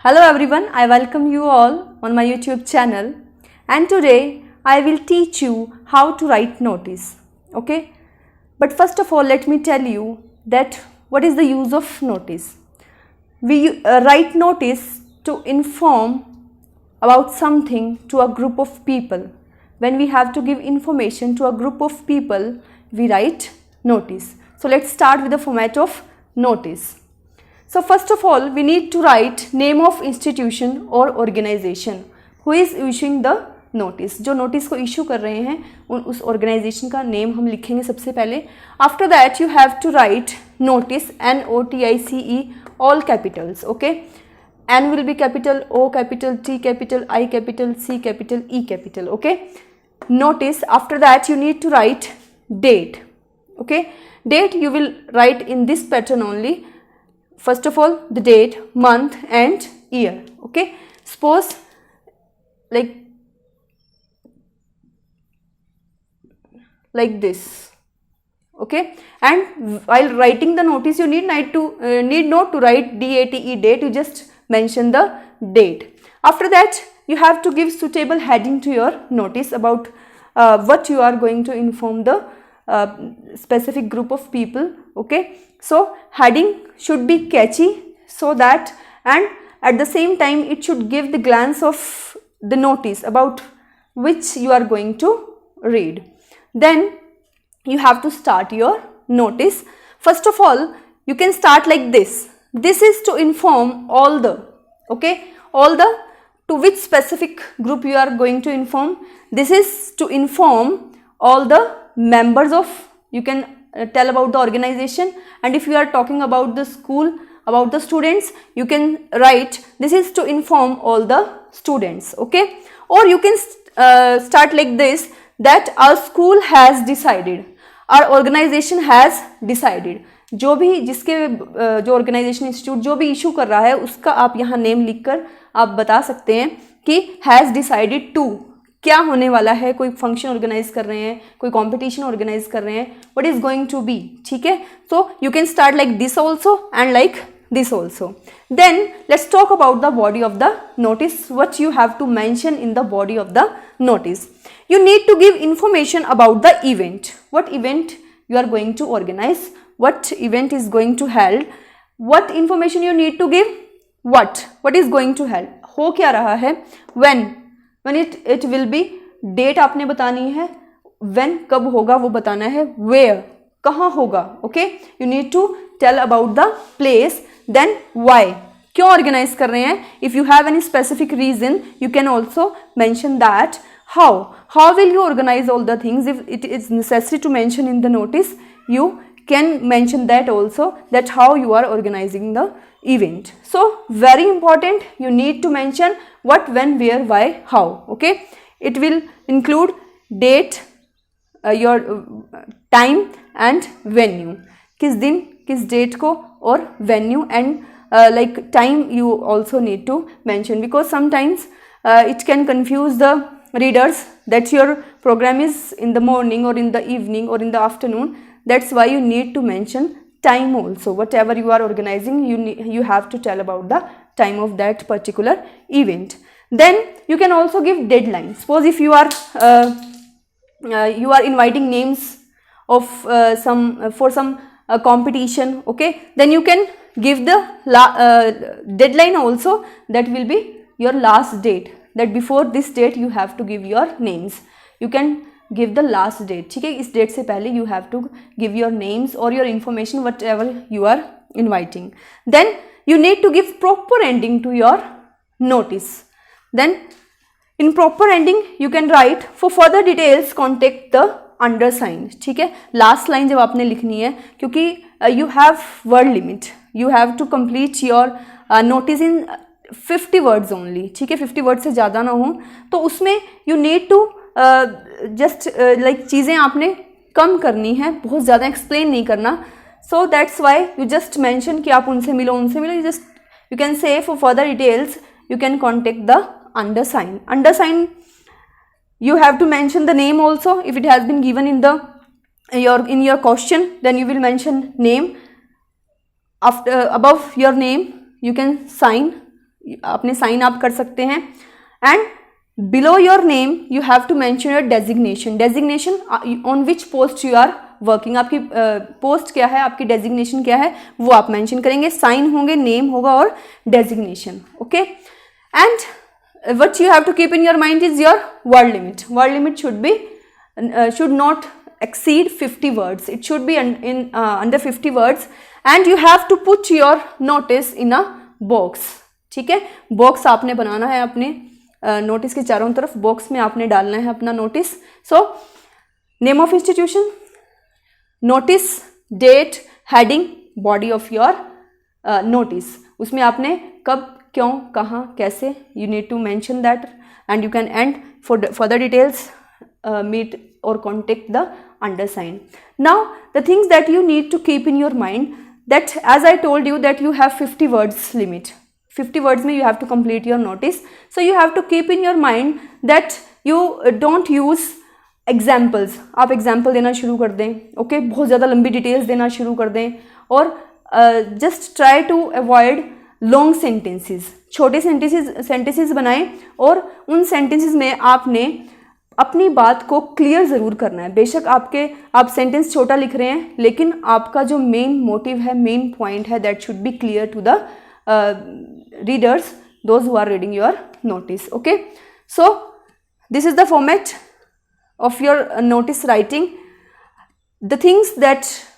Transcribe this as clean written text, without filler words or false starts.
Hello everyone, I welcome you all on my YouTube channel, and today I will teach you how to write notice. Okay, but first of all let me tell you that what is the use of notice. We write notice to inform about something to a group of people. When we have to give information to a group of people, we write notice. So let's start with the format of notice. So first of all, we need to write name of institution or organization who is issuing the notice. जो notice को issue कर रहे हैं उस organization का name हम लिखेंगे सबसे पहले. After that you have to write notice, NOTICE, all capitals. Okay, N will be capital, O capital, T capital, I capital, C capital, E capital. Okay, notice. After that you need to write date. Okay, date you will write in this pattern only. First of all, the date, month and year. Okay, suppose like this. Okay, and while writing the notice you need not to write DATE, date. You just mention the date. After that you have to give suitable heading to your notice about what you are going to inform the specific group of people. Okay, so heading should be catchy so that, and at the same time it should give the glance of the notice about which you are going to read. Then you have to start your notice. First of all you can start like this. This is to inform all the, to which specific group you are going to inform. This is to inform all the members of, you can tell about the organization, and if you are talking about the school, about the students, you can write this is to inform all the students. Okay, or you can start like this, that our school has decided, our organization has decided. जो भी जिसके जो organisation institute जो भी issue कर रहा है उसका आप यहाँ नेम लिखकर आप बता सकते हैं कि हैज़ डिसाइडेड टू, क्या होने वाला है, कोई फंक्शन ऑर्गेनाइज कर रहे हैं, कोई कंपटीशन ऑर्गेनाइज कर रहे हैं, what is going to be. ठीक है, so you can start like this also and like this also. Then let's talk about the body of the notice. What you have to mention in the body of the notice. You need to give information about the event. What event you are going to organize, what event is going to held, what information you need to give, what is going to held, हो क्या रहा है, when it will be, date आपने बतानी है, when कब होगा वो बताना है, where कहाँ होगा. Okay, you need to tell about the place. Then why, क्यों organize कर रहे हैं. If you have any specific reason you can also mention that. How will you organize all the things. If it is necessary to mention in the notice, you can mention that also, that how you are organizing the event. So very important, you need to mention what, when, where, why, how. Okay, it will include date, your time and venue, किस दिन किस date को, और venue and like time you also need to mention, because sometimes it can confuse the readers that your program is in the morning or in the evening or in the afternoon. That's why you need to mention time also. Whatever you are organizing, you have to tell about the time of that particular event. Then you can also give deadline. Suppose if you are inviting names of for some competition. Okay, then you can give the deadline also, that will be your last date, that before this date you have to give your names. You can give the last date. ठीक है, इस date से पहले you have to give your names or your information, whatever you are inviting. Then you need to give proper ending to your notice. Then in proper ending you can write, for further details contact the undersigned. ठीक है, last line जब आपने लिखनी है, क्योंकि you have word limit, you have to complete your notice in 50 words only. ठीक है, 50 word से ज़्यादा ना हो, तो उसमें you need to just like चीज़ें आपने कम करनी है, बहुत ज़्यादा एक्सप्लेन नहीं करना. So that's why you just mention कि आप उनसे मिलो. You can say, for further details you can contact the undersigned. You have to mention the name also. If it has been given in your question, then you will mention name. After above your name you can sign अपने sign आप कर सकते हैं. And below your name you have to mention your designation. Designation on which post you are working. आपकी post क्या है, आपकी designation क्या है, वो आप मेंशन करेंगे. साइन होंगे, नेम होगा और designation. Okay. And what you have to keep in your mind is your word limit. Word limit should not exceed 50 words. It should be under 50 words, and you have to put your notice in a box. ठीक है, box आपने बनाना है अपने notice के चारों तरफ. Box में आपने डालना है अपना notice. So name of institution, notice, date, heading, body of your notice. उसमें आपने कब, क्यों, कहाँ, कैसे, you need to mention that, and you can end for further details meet or contact the undersigned. Now the things that you need to keep in your mind, that as I told you that you have 50 words limit. 50 words में you have to complete your notice. So you have to keep in your mind that you don't use examples. आप example देना शुरू कर दें. Okay, बहुत ज़्यादा लंबी details देना शुरू कर दें. और just try to avoid long sentences. छोटे सेंटेंसेस बनाएं और उन सेंटेंसेस में आपने अपनी बात को क्लियर ज़रूर करना है. बेशक आप सेंटेंस छोटा लिख रहे हैं, लेकिन आपका जो मेन मोटिव है, मेन पॉइंट है, that should be clear to the readers, those who are reading your notice. Okay. So this is the format of your notice writing. The things that